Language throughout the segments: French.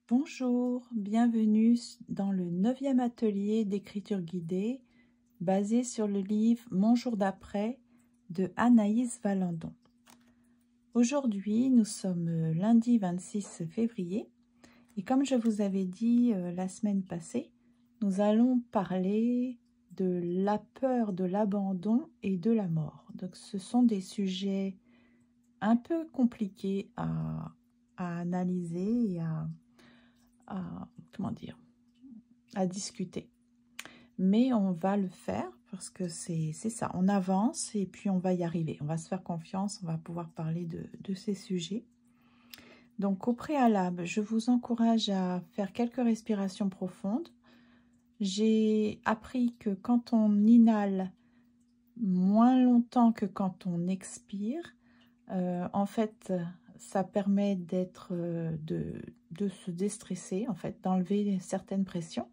Bonjour, bienvenue dans le 9e atelier d'écriture guidée basé sur le livre Mon jour d'après de Anaïs Valandon. Aujourd'hui, nous sommes lundi 26 février et comme je vous avais dit la semaine passée, nous allons parler de la peur de l'abandon et de la mort. Donc ce sont des sujets un peu compliqués à analyser et à discuter. Mais on va le faire parce que c'est ça, on avance et puis on va y arriver. On va se faire confiance, on va pouvoir parler de ces sujets. Donc au préalable, je vous encourage à faire quelques respirations profondes. J'ai appris que quand on inhale moins longtemps que quand on expire, en fait, ça permet de se déstresser, en fait, d'enlever certaines pressions.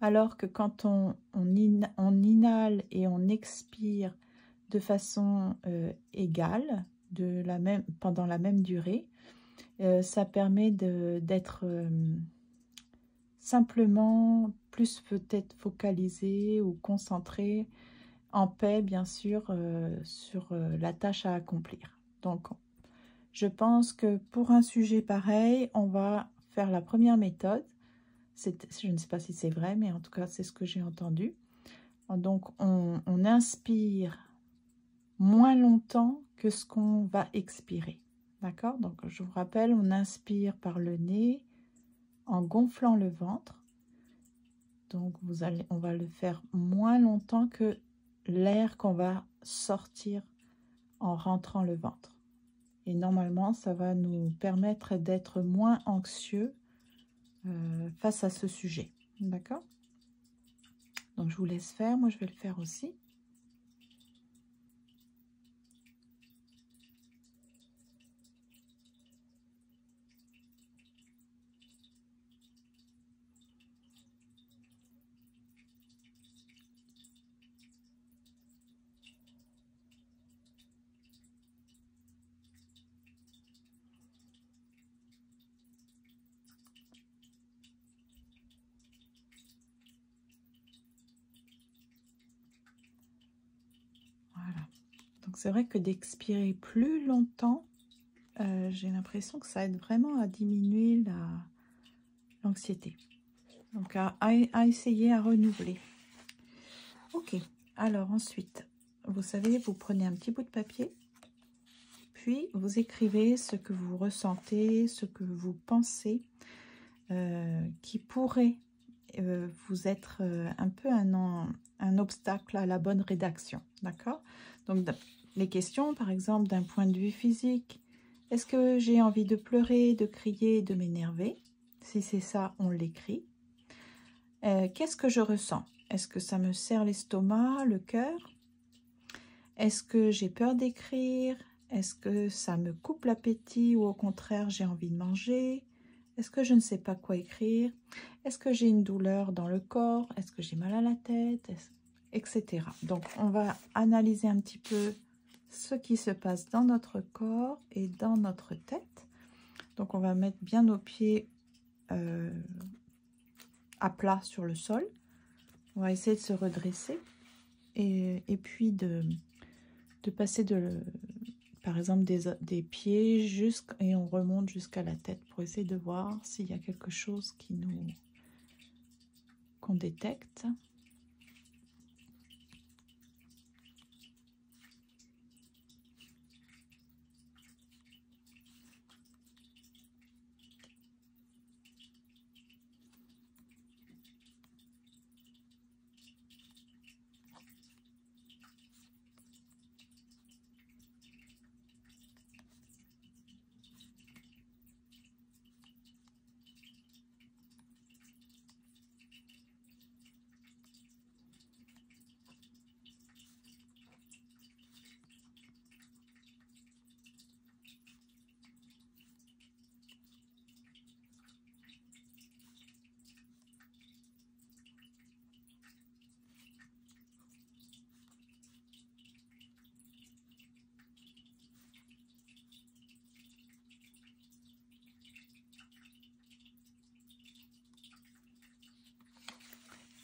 Alors que quand on inhale et on expire de façon égale, pendant la même durée, ça permet d'être simplement plus peut-être focalisé ou concentré, en paix bien sûr, sur la tâche à accomplir. Donc, je pense que pour un sujet pareil, on va faire la première méthode. Je ne sais pas si c'est vrai, mais en tout cas, c'est ce que j'ai entendu. Donc, on inspire moins longtemps que ce qu'on va expirer. D'accord? Donc, je vous rappelle, on inspire par le nez en gonflant le ventre. Donc, on va le faire moins longtemps que l'air qu'on va sortir en rentrant le ventre. Et normalement, ça va nous permettre d'être moins anxieux face à ce sujet. D'accord? Donc, je vous laisse faire. Moi, je vais le faire aussi. Voilà. Donc, c'est vrai que d'expirer plus longtemps, j'ai l'impression que ça aide vraiment à diminuer l'anxiété. Donc, à essayer, à renouveler. Ok. Alors, ensuite, vous savez, vous prenez un petit bout de papier, puis vous écrivez ce que vous ressentez, ce que vous pensez, qui pourrait vous être un peu un obstacle à la bonne rédaction. D'accord? Donc, les questions, par exemple, d'un point de vue physique. Est-ce que j'ai envie de pleurer, de crier, de m'énerver? Si c'est ça, on l'écrit. Qu'est-ce que je ressens? Est-ce que ça me serre l'estomac, le cœur? Est-ce que j'ai peur d'écrire? Est-ce que ça me coupe l'appétit ou au contraire, j'ai envie de manger? Est-ce que je ne sais pas quoi écrire? Est-ce que j'ai une douleur dans le corps? Est-ce que j'ai mal à la tête? Etc. Donc, on va analyser un petit peu ce qui se passe dans notre corps et dans notre tête. Donc, on va mettre bien nos pieds à plat sur le sol. On va essayer de se redresser et puis de passer par exemple des pieds et on remonte jusqu'à la tête pour essayer de voir s'il y a quelque chose qu'on détecte.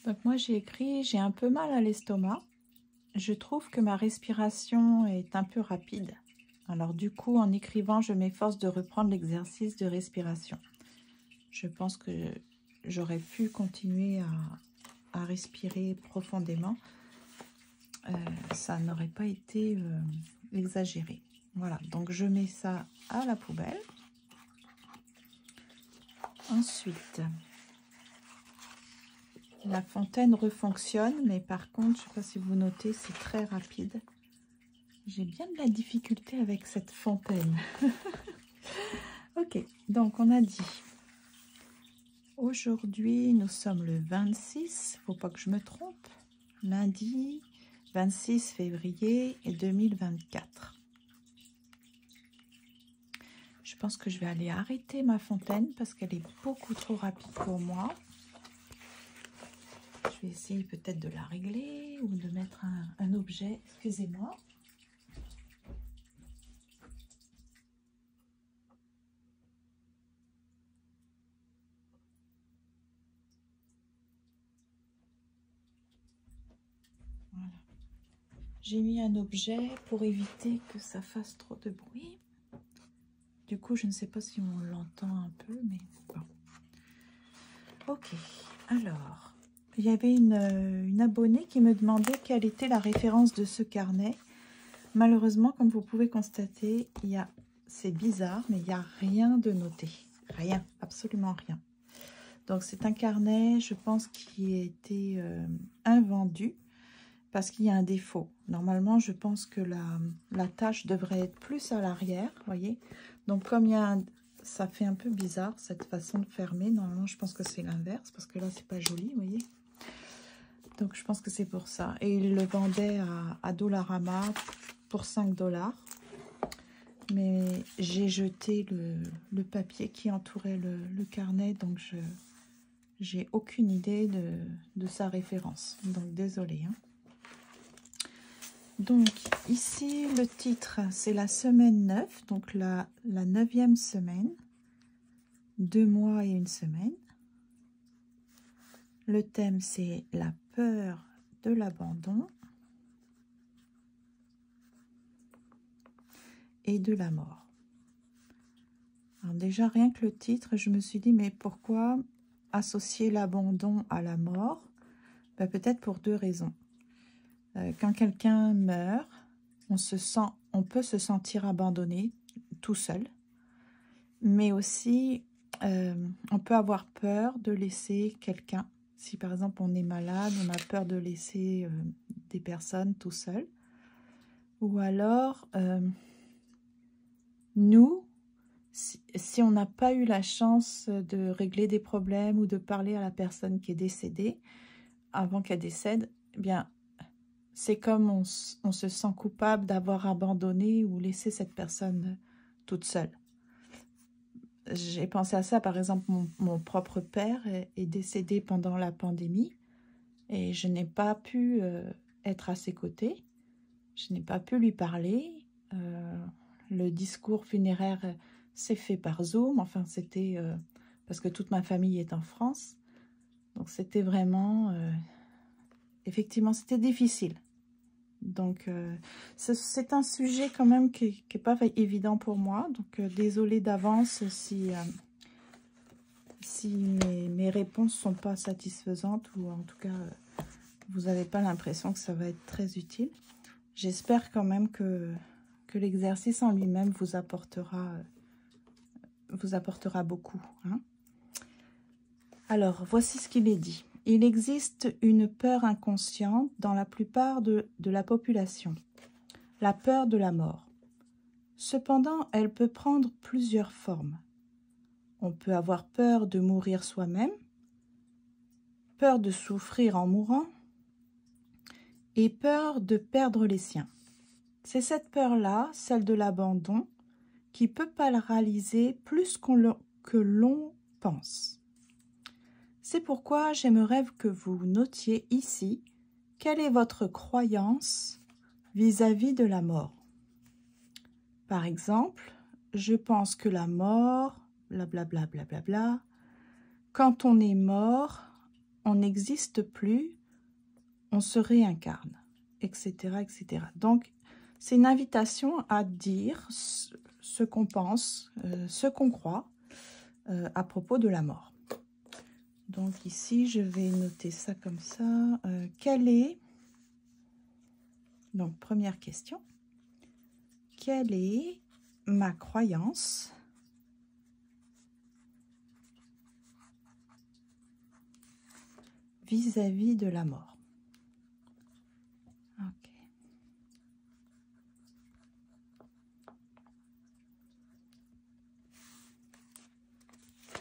Donc moi j'ai écrit, j'ai un peu mal à l'estomac. Je trouve que ma respiration est un peu rapide. Alors du coup, en écrivant, je m'efforce de reprendre l'exercice de respiration. Je pense que j'aurais pu continuer à respirer profondément. Ça n'aurait pas été exagéré. Voilà, donc je mets ça à la poubelle. Ensuite, la fontaine refonctionne, mais par contre, je ne sais pas si vous notez, c'est très rapide. J'ai bien de la difficulté avec cette fontaine. Ok, donc on a dit, aujourd'hui nous sommes le 26, faut pas que je me trompe, lundi 26 février 2024. Je pense que je vais aller arrêter ma fontaine parce qu'elle est beaucoup trop rapide pour moi. Je vais essayer peut-être de la régler ou de mettre un objet, excusez-moi. Voilà. J'ai mis un objet pour éviter que ça fasse trop de bruit. Du coup, je ne sais pas si on l'entend un peu, mais bon. Ok, alors, il y avait une abonnée qui me demandait quelle était la référence de ce carnet. Malheureusement, comme vous pouvez constater, c'est bizarre, mais il n'y a rien de noté. Rien, absolument rien. Donc, c'est un carnet, je pense, qui a été invendu parce qu'il y a un défaut. Normalement, je pense que la tâche devrait être plus à l'arrière, voyez. Donc, comme il y a ça fait un peu bizarre, cette façon de fermer. Normalement, je pense que c'est l'inverse, parce que là, c'est pas joli, vous voyez. Donc, je pense que c'est pour ça. Et il le vendait à Dollarama pour 5 $. Mais j'ai jeté le papier qui entourait le carnet, donc j'ai aucune idée de sa référence. Donc, désolée. Hein. Donc, ici, le titre, c'est la semaine 9, donc la 9e semaine, 2 mois et 1 semaine. Le thème, c'est la peur de l'abandon et de la mort. Alors déjà, rien que le titre, je me suis dit, mais pourquoi associer l'abandon à la mort? Ben, peut-être pour 2 raisons. Quand quelqu'un meurt, on peut se sentir abandonné tout seul, mais aussi on peut avoir peur de laisser quelqu'un. Si par exemple on est malade, on a peur de laisser des personnes tout seul. Ou alors, nous, si on n'a pas eu la chance de régler des problèmes ou de parler à la personne qui est décédée, avant qu'elle décède, eh bien, c'est comme on se sent coupable d'avoir abandonné ou laissé cette personne toute seule. J'ai pensé à ça, par exemple, mon propre père est décédé pendant la pandémie et je n'ai pas pu être à ses côtés, je n'ai pas pu lui parler. Le discours funéraire s'est fait par Zoom, enfin c'était parce que toute ma famille est en France, donc c'était vraiment, effectivement c'était difficile. Donc, c'est un sujet quand même qui n'est pas évident pour moi. Donc, désolée d'avance si mes réponses ne sont pas satisfaisantes ou en tout cas, vous n'avez pas l'impression que ça va être très utile. J'espère quand même que l'exercice en lui-même vous apportera beaucoup. Hein. Alors, voici ce qu'il est dit. Il existe une peur inconsciente dans la plupart de la population. La peur de la mort. Cependant, elle peut prendre plusieurs formes. On peut avoir peur de mourir soi-même, peur de souffrir en mourant et peur de perdre les siens. C'est cette peur-là, celle de l'abandon, qui peut paralyser plus que l'on pense. C'est pourquoi j'aimerais que vous notiez ici quelle est votre croyance vis-à-vis de la mort. Par exemple, je pense que la mort, blablabla, blablabla, quand on est mort, on n'existe plus, on se réincarne, etc., etc. Donc, c'est une invitation à dire ce qu'on pense, ce qu'on croit à propos de la mort. Donc ici, je vais noter ça comme ça. Quelle est, donc première question, quelle est ma croyance vis-à-vis de la mort? Ok.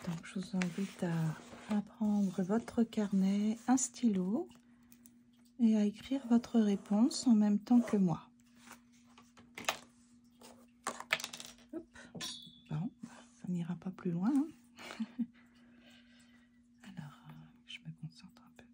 Donc je vous invite à prendre votre carnet, un stylo et à écrire votre réponse en même temps que moi. Hop. Bon, ça n'ira pas plus loin. Hein. Alors, je me concentre un peu.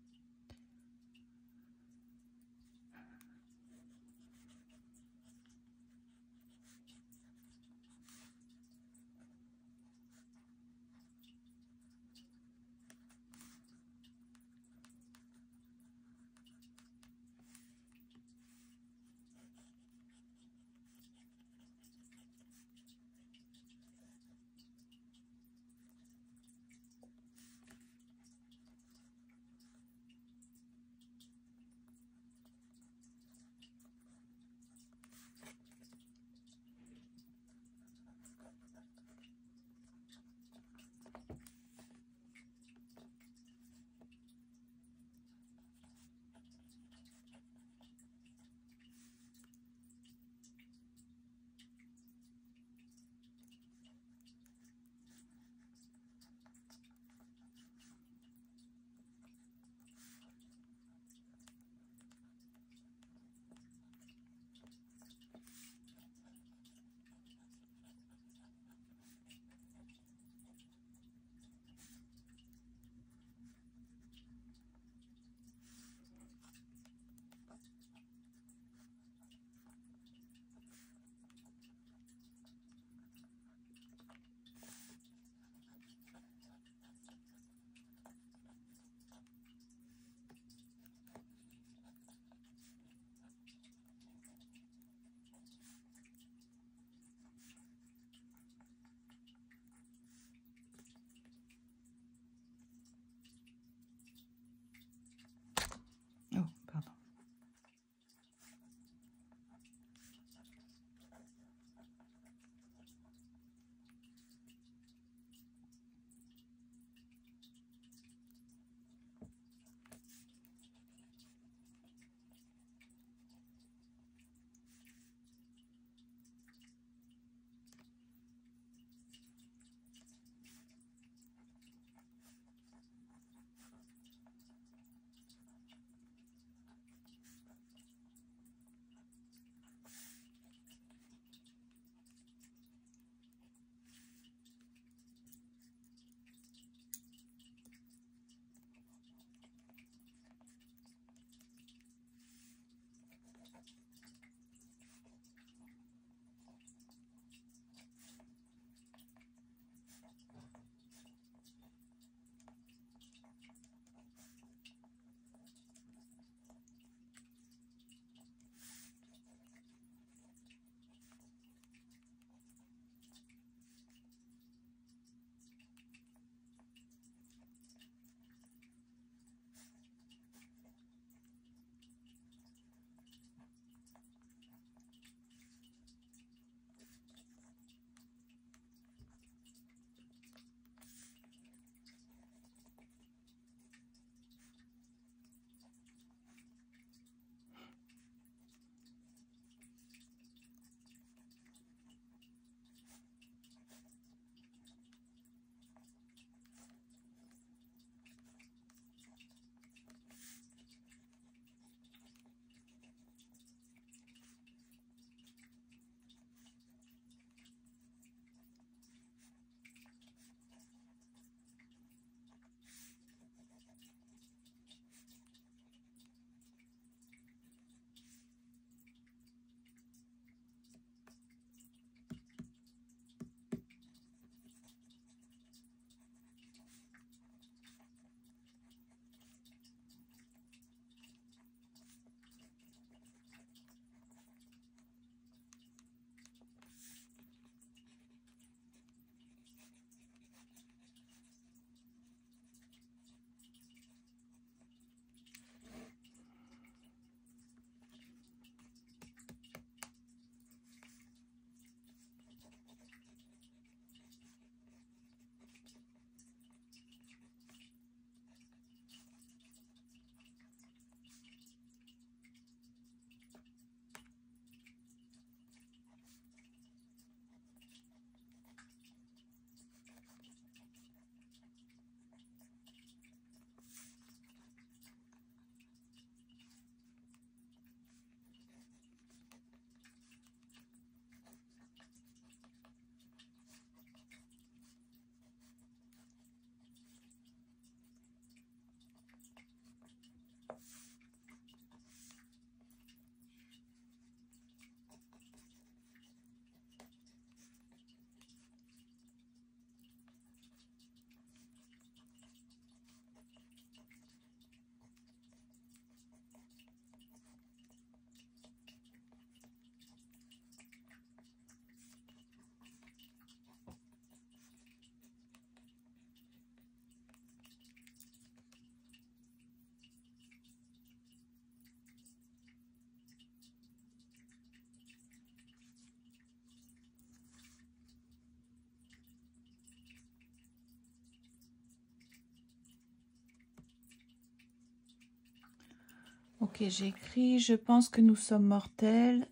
Ok, j'ai écrit « Je pense que nous sommes mortels.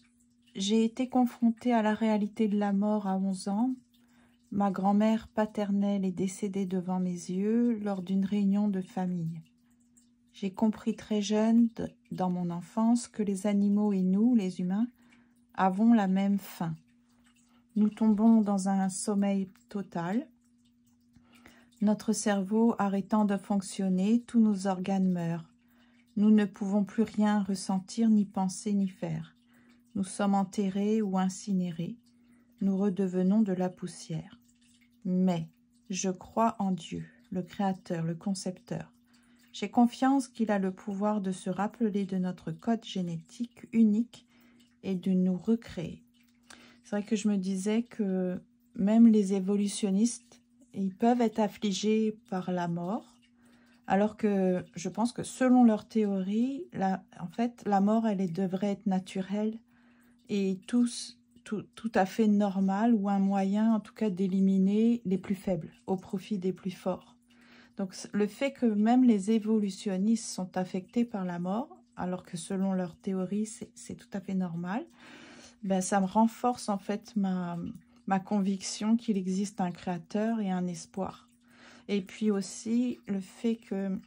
J'ai été confrontée à la réalité de la mort à 11 ans. Ma grand-mère paternelle est décédée devant mes yeux lors d'une réunion de famille. J'ai compris très jeune, dans mon enfance, que les animaux et nous, les humains, avons la même fin. Nous tombons dans un sommeil total. Notre cerveau arrêtant de fonctionner, tous nos organes meurent. Nous ne pouvons plus rien ressentir, ni penser, ni faire. Nous sommes enterrés ou incinérés. Nous redevenons de la poussière. Mais je crois en Dieu, le Créateur, le Concepteur. J'ai confiance qu'il a le pouvoir de se rappeler de notre code génétique unique et de nous recréer. » C'est vrai que je me disais que même les évolutionnistes, ils peuvent être affligés par la mort, alors que je pense que selon leur théorie, en fait, la mort, devrait être naturelle et tout à fait normale, ou un moyen en tout cas d'éliminer les plus faibles au profit des plus forts. Donc le fait que même les évolutionnistes sont affectés par la mort, alors que selon leur théorie, c'est tout à fait normal, ben, ça me renforce en fait ma conviction qu'il existe un créateur et un espoir. Et puis aussi le fait que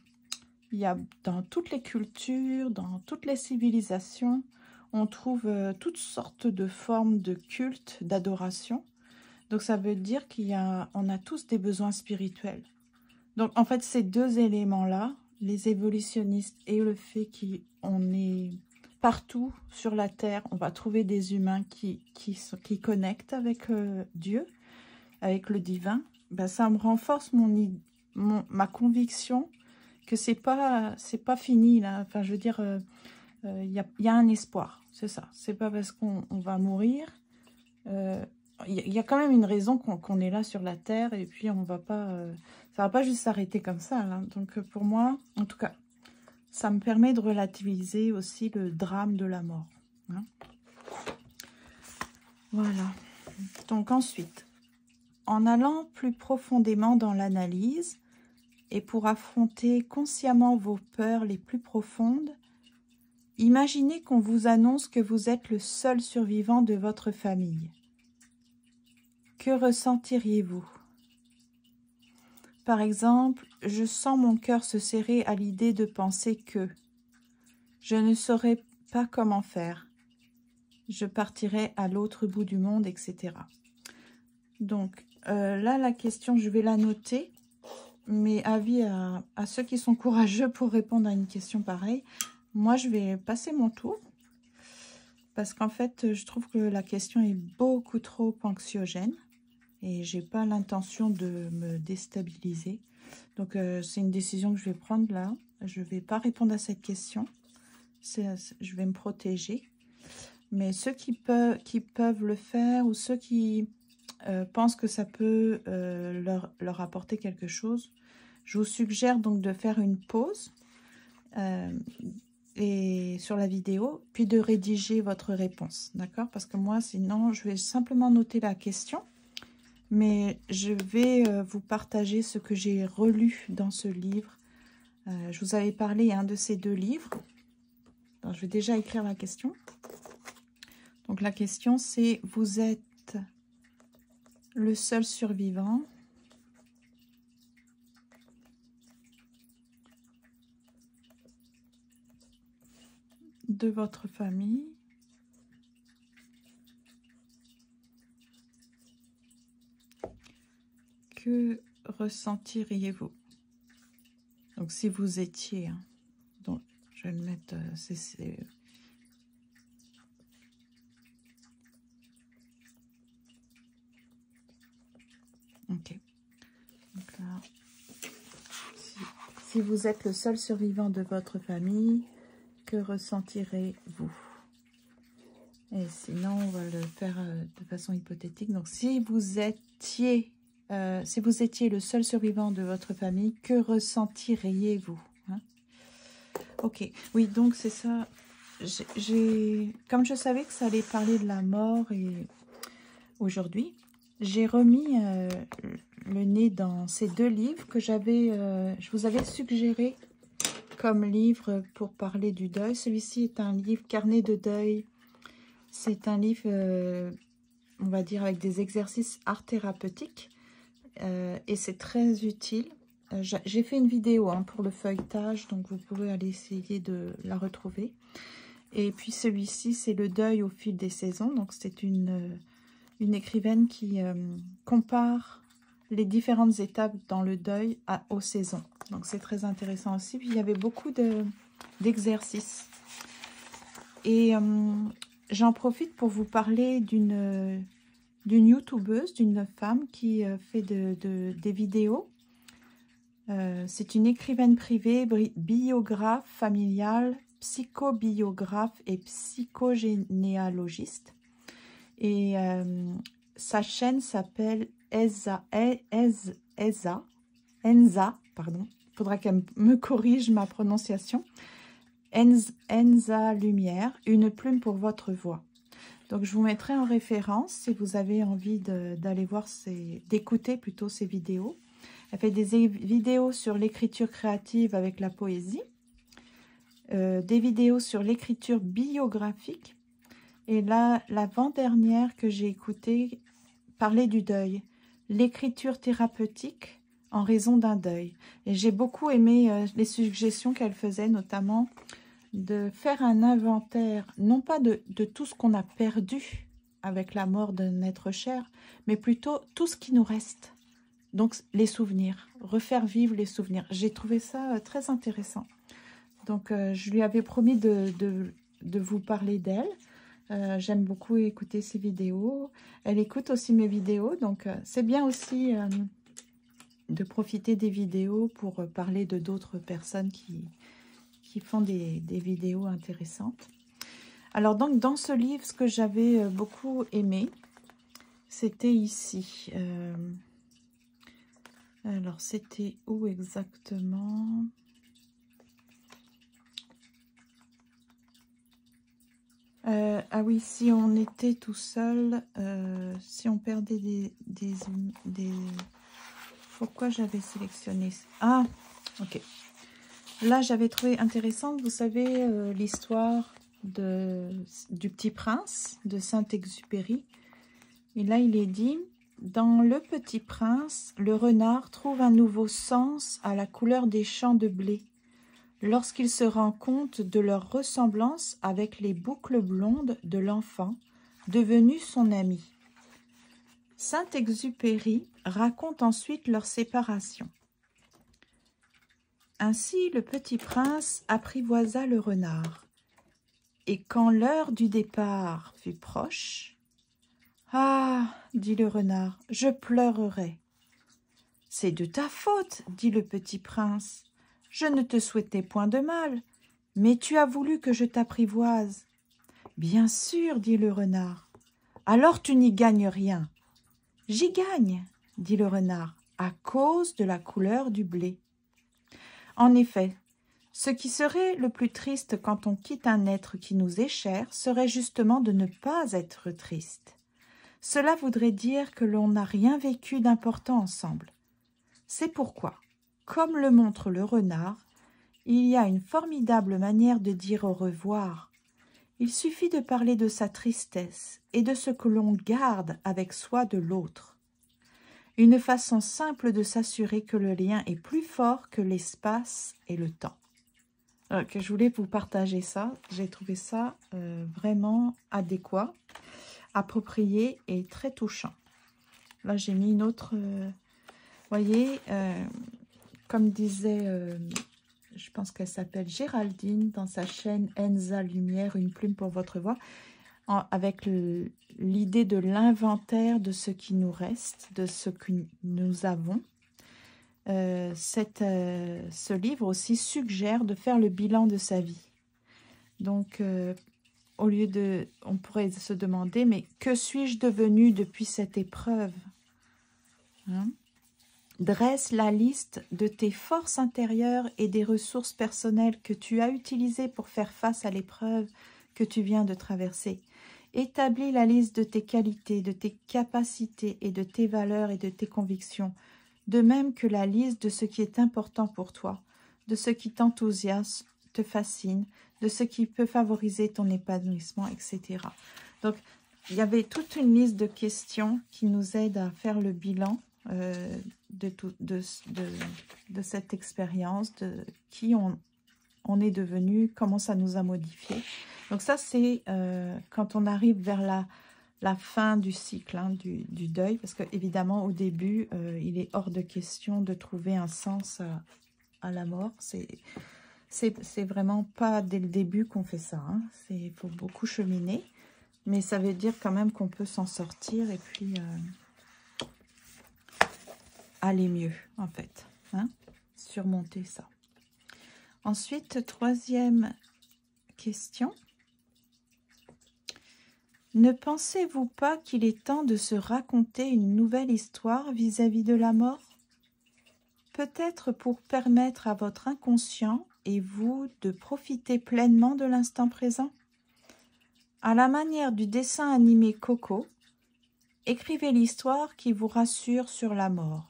il y a dans toutes les cultures, dans toutes les civilisations, on trouve toutes sortes de formes de culte, d'adoration. Donc ça veut dire on a tous des besoins spirituels. Donc en fait ces deux éléments-là, les évolutionnistes et le fait qu'on est partout sur la Terre, on va trouver des humains qui connectent avec Dieu, avec le divin, ben, ça me renforce ma conviction que c'est pas fini là. Enfin, je veux dire, y a un espoir, c'est ça. C'est pas parce qu'on va mourir. Y a quand même une raison qu'on est là sur la Terre, et puis on va pas, ça va pas juste s'arrêter comme ça. Là. Donc pour moi, en tout cas, ça me permet de relativiser aussi le drame de la mort. Hein. Voilà. Donc ensuite, en allant plus profondément dans l'analyse, et pour affronter consciemment vos peurs les plus profondes, imaginez qu'on vous annonce que vous êtes le seul survivant de votre famille. Que ressentiriez-vous? Par exemple, je sens mon cœur se serrer à l'idée de penser que je ne saurais pas comment faire. Je partirai à l'autre bout du monde, etc. Donc là, la question, je vais la noter. Mais avis à ceux qui sont courageux pour répondre à une question pareille. Moi, je vais passer mon tour. Parce qu'en fait, je trouve que la question est beaucoup trop anxiogène. Et j'ai pas l'intention de me déstabiliser. Donc, c'est une décision que je vais prendre là. Je vais pas répondre à cette question. Je vais me protéger. Mais ceux qui peuvent le faire, ou ceux qui pensent que ça peut leur apporter quelque chose, je vous suggère donc de faire une pause sur la vidéo, puis de rédiger votre réponse, d'accord? Parce que moi, sinon, je vais simplement noter la question, mais je vais vous partager ce que j'ai relu dans ce livre. Je vous avais parlé de ces deux livres. Alors, je vais déjà écrire la question. Donc, la question, c'est « Vous êtes le seul survivant ?» de votre famille. Que ressentiriez-vous? Donc si vous étiez, donc je vais le mettre, ok. Donc là, si vous êtes le seul survivant de votre famille, que ressentirez-vous? Et sinon, on va le faire de façon hypothétique. Donc, si vous étiez le seul survivant de votre famille, que ressentiriez-vous? Hein? Ok, oui, donc c'est ça. Comme je savais que ça allait parler de la mort et aujourd'hui, j'ai remis le nez dans ces deux livres que je vous avais suggéré comme livre pour parler du deuil. Celui-ci est un livre carnet de deuil. C'est un livre, on va dire, avec des exercices art thérapeutiques. Et c'est très utile. J'ai fait une vidéo pour le feuilletage, donc vous pouvez aller essayer de la retrouver. Et puis celui-ci, c'est le deuil au fil des saisons. Donc c'est une écrivaine qui compare les différentes étapes dans le deuil aux saisons. Donc c'est très intéressant aussi. Puis il y avait beaucoup d'exercices. Et j'en profite pour vous parler d'une youtubeuse, d'une femme qui fait des vidéos. C'est une écrivaine privée, biographe familiale, psychobiographe et psychogénéalogiste. Et sa chaîne s'appelle Enza, pardon. Il faudra qu'elle me corrige ma prononciation. Enza Lumière, une plume pour votre voix. Donc je vous mettrai en référence si vous avez envie d'aller voir d'écouter plutôt ces vidéos. Elle fait des vidéos sur l'écriture créative avec la poésie, des vidéos sur l'écriture biographique. Et là, l'avant-dernière que j'ai écoutée parlait du deuil, l'écriture thérapeutique en raison d'un deuil. Et j'ai beaucoup aimé les suggestions qu'elle faisait, notamment de faire un inventaire, non pas de tout ce qu'on a perdu avec la mort d'un être cher, mais plutôt tout ce qui nous reste. Donc les souvenirs, refaire vivre les souvenirs. J'ai trouvé ça très intéressant. Donc je lui avais promis de vous parler d'elle. J'aime beaucoup écouter ses vidéos. Elle écoute aussi mes vidéos. Donc c'est bien aussi de profiter des vidéos pour parler de d'autres personnes qui font des vidéos intéressantes. Alors donc dans ce livre, ce que j'avais beaucoup aimé, c'était ici. Alors c'était où exactement? Ah oui, si on était tout seul, si on perdait des... Pourquoi j'avais sélectionné? Ah, ok. Là, j'avais trouvé intéressante, vous savez, l'histoire du Petit Prince de Saint-Exupéry. Et là, il est dit, dans Le Petit Prince, le renard trouve un nouveau sens à la couleur des champs de blé, lorsqu'il se rend compte de leur ressemblance avec les boucles blondes de l'enfant, devenu son ami. Saint-Exupéry raconte ensuite leur séparation. Ainsi, le petit prince apprivoisa le renard, et quand l'heure du départ fut proche, « Ah, dit le renard, je pleurerai. »« C'est de ta faute, dit le petit prince. Je ne te souhaitais point de mal, mais tu as voulu que je t'apprivoise. »« Bien sûr, dit le renard. Alors tu n'y gagnes rien. »« J'y gagne, dit le renard, à cause de la couleur du blé. » En effet, ce qui serait le plus triste quand on quitte un être qui nous est cher serait justement de ne pas être triste. Cela voudrait dire que l'on n'a rien vécu d'important ensemble. C'est pourquoi, comme le montre le renard, il y a une formidable manière de dire au revoir. Il suffit de parler de sa tristesse et de ce que l'on garde avec soi de l'autre. Une façon simple de s'assurer que le lien est plus fort que l'espace et le temps. Alors que je voulais vous partager ça. J'ai trouvé ça vraiment adéquat, approprié et très touchant. Là, j'ai mis une autre... voyez, comme disait, je pense qu'elle s'appelle Géraldine, dans sa chaîne Enza Lumière, une plume pour votre voix, avec l'idée de l'inventaire de ce qui nous reste, de ce que nous avons. Ce livre aussi suggère de faire le bilan de sa vie. Donc, au lieu de... On pourrait se demander, mais que suis-je devenu depuis cette épreuve, hein? Dresse la liste de tes forces intérieures et des ressources personnelles que tu as utilisées pour faire face à l'épreuve que tu viens de traverser. Établis la liste de tes qualités, de tes capacités et de tes valeurs et de tes convictions, de même que la liste de ce qui est important pour toi. de ce qui t'enthousiasme, te fascine, de ce qui peut favoriser ton épanouissement, etc. Donc, il y avait toute une liste de questions qui nous aident à faire le bilan de cette expérience, de qui on est devenu, comment ça nous a modifié. Donc ça, c'est quand on arrive vers la fin du cycle, hein, du deuil, parce que évidemment au début, il est hors de question de trouver un sens à la mort. C'est vraiment pas dès le début qu'on fait ça. Hein. Il faut beaucoup cheminer, mais ça veut dire quand même qu'on peut s'en sortir et puis aller mieux, en fait. Hein, surmonter ça. Ensuite, troisième question. Ne pensez-vous pas qu'il est temps de se raconter une nouvelle histoire vis-à-vis de la mort? Peut-être pour permettre à votre inconscient et vous de profiter pleinement de l'instant présent? À la manière du dessin animé Coco, écrivez l'histoire qui vous rassure sur la mort,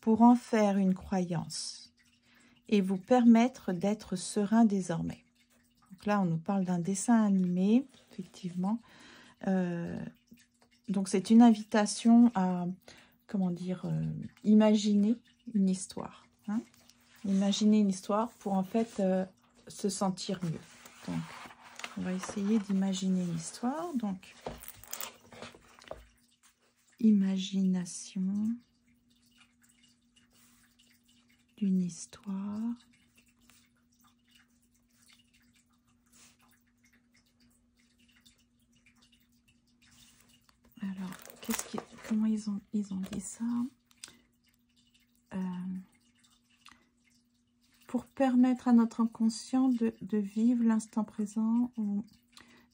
pour en faire une croyance et vous permettre d'être serein désormais. Donc là, on nous parle d'un dessin animé, effectivement. Donc c'est une invitation à, comment dire, imaginer une histoire. Hein, imaginer une histoire pour en fait se sentir mieux. Donc, on va essayer d'imaginer une histoire. Donc, imagination d'une histoire. Alors, comment ils ont dit ça? Pour permettre à notre inconscient de vivre l'instant présent, ou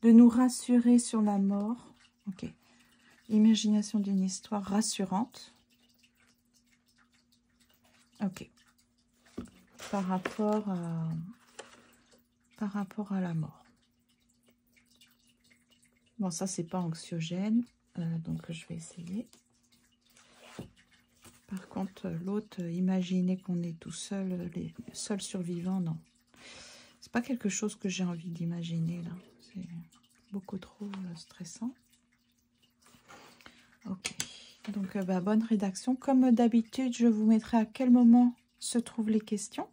de nous rassurer sur la mort. Ok. Imagination d'une histoire rassurante. Ok. Par rapport à la mort. Bon, ça, c'est pas anxiogène. Donc, je vais essayer. Par contre, l'autre, imaginer qu'on est tout seul, les seuls survivants, non. C'est pas quelque chose que j'ai envie d'imaginer, là. C'est beaucoup trop stressant. Ok. Donc, bonne rédaction. Comme d'habitude, je vous mettrai à quel moment se trouvent les questions,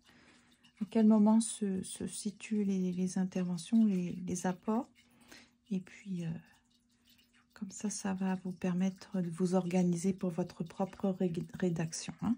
à quel moment se situent les interventions, les apports. Et puis, comme ça va vous permettre de vous organiser pour votre propre rédaction. Hein.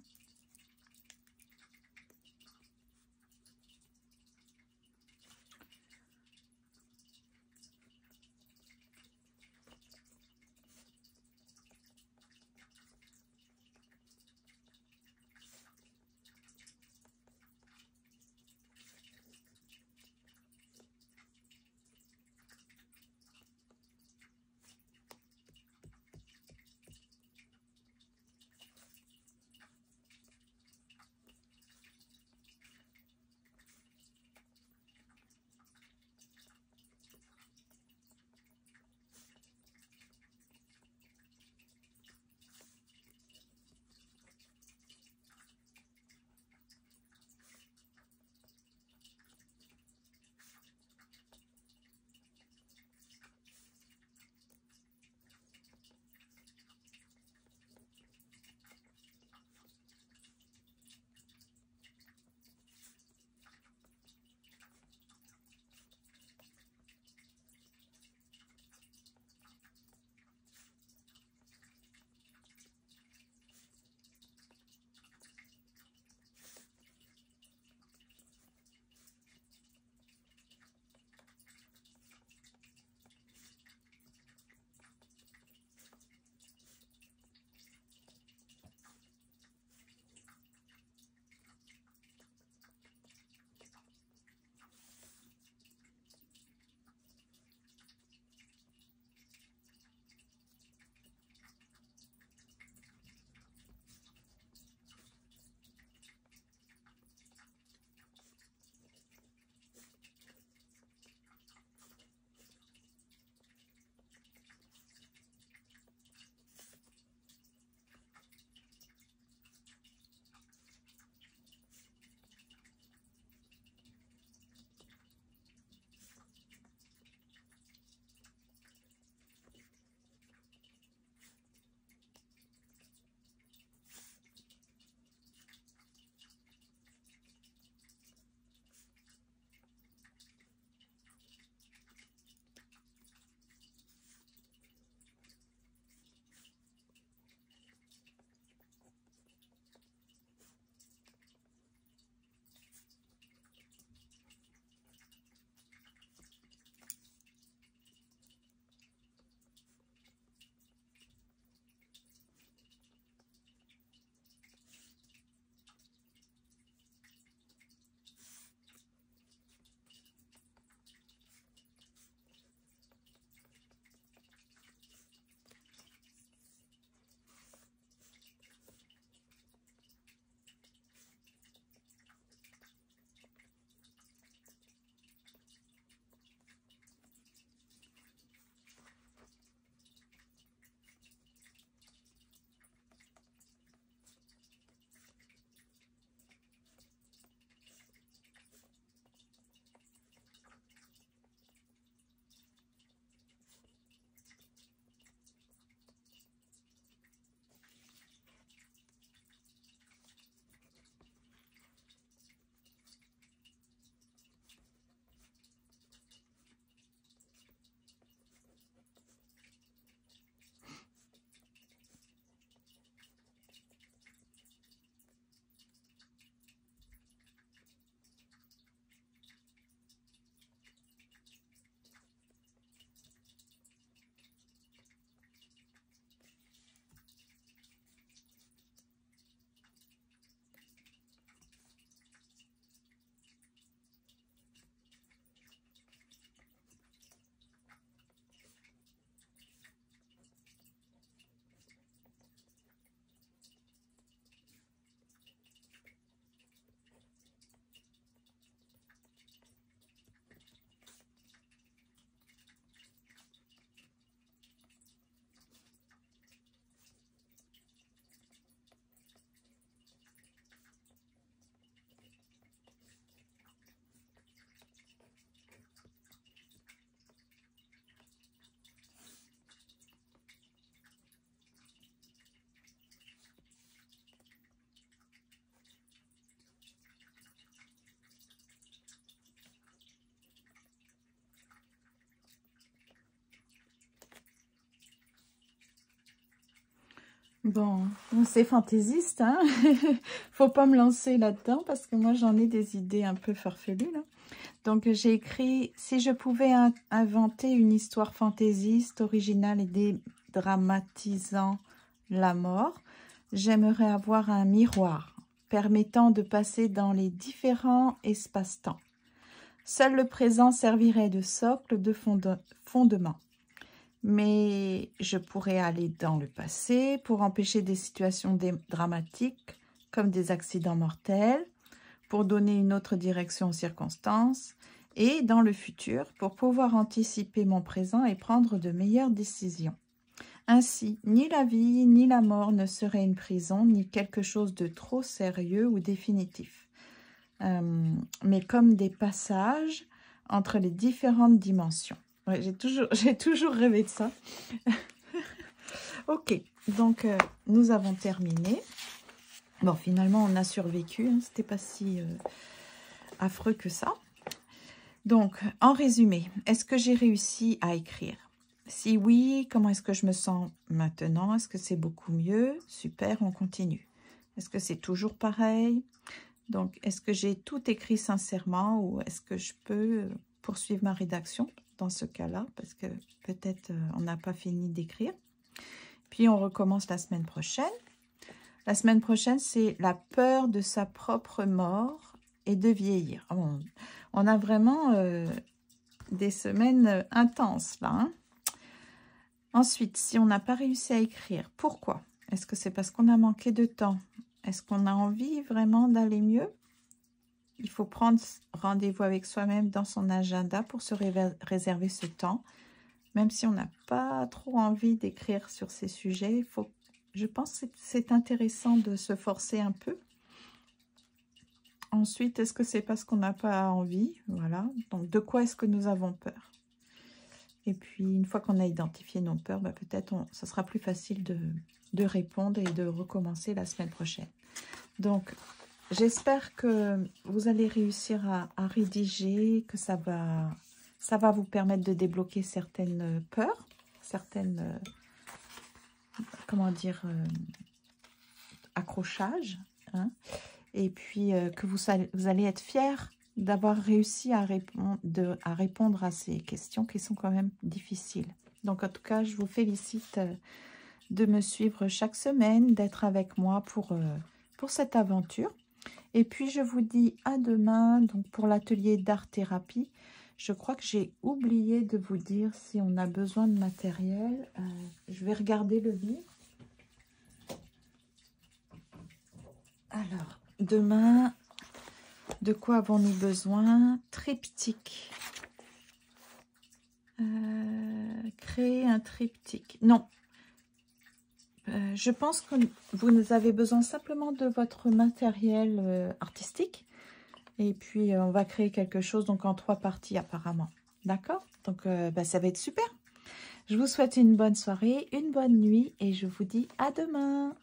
Bon, c'est fantaisiste, hein. Faut pas me lancer là-dedans parce que moi, j'en ai des idées un peu farfelues, là. Donc, j'ai écrit « Si je pouvais inventer une histoire fantaisiste, originale et dédramatisant la mort, j'aimerais avoir un miroir permettant de passer dans les différents espaces-temps. Seul le présent servirait de socle de fondement. Mais je pourrais aller dans le passé pour empêcher des situations dramatiques comme des accidents mortels, pour donner une autre direction aux circonstances, et dans le futur pour pouvoir anticiper mon présent et prendre de meilleures décisions. Ainsi, ni la vie ni la mort ne seraient une prison, ni quelque chose de trop sérieux ou définitif, mais comme des passages entre les différentes dimensions. » Ouais, j'ai toujours rêvé de ça. Ok, donc nous avons terminé. Bon, finalement, on a survécu. Hein, c'était pas si affreux que ça. Donc, en résumé, est-ce que j'ai réussi à écrire? Si oui, comment est-ce que je me sens maintenant? Est-ce que c'est beaucoup mieux? Super, on continue. Est-ce que c'est toujours pareil? Donc, est-ce que j'ai tout écrit sincèrement ou est-ce que je peux poursuivre ma rédaction dans ce cas-là? Parce que peut-être on n'a pas fini d'écrire. Puis, on recommence la semaine prochaine. La semaine prochaine, c'est la peur de sa propre mort et de vieillir. On a vraiment des semaines intenses là. Hein? Ensuite, si on n'a pas réussi à écrire, pourquoi? Est-ce que c'est parce qu'on a manqué de temps? Est-ce qu'on a envie vraiment d'aller mieux? Il faut prendre rendez-vous avec soi-même dans son agenda pour se réserver ce temps. Même si on n'a pas trop envie d'écrire sur ces sujets, je pense que c'est intéressant de se forcer un peu. Ensuite, est-ce que c'est parce qu'on n'a pas envie? Voilà. Donc, de quoi est-ce que nous avons peur? Et puis, une fois qu'on a identifié nos peurs, peut-être ça sera plus facile de répondre et de recommencer la semaine prochaine. Donc, j'espère que vous allez réussir à rédiger, que ça va vous permettre de débloquer certaines peurs, certaines, comment dire, accrochages, hein, et puis que vous allez être fiers d'avoir réussi à répondre à ces questions qui sont quand même difficiles. Donc, en tout cas, je vous félicite de me suivre chaque semaine, d'être avec moi pour cette aventure. Et puis, je vous dis à demain donc pour l'atelier d'art-thérapie. Je crois que j'ai oublié de vous dire si on a besoin de matériel. Je vais regarder le livre. Alors, demain, de quoi avons-nous besoin? Triptyque. Créer un triptyque. Non. Je pense que vous avez besoin simplement de votre matériel artistique. Et puis, on va créer quelque chose donc en 3 parties apparemment. D'accord? Donc, ça va être super. Je vous souhaite une bonne soirée, une bonne nuit et je vous dis à demain.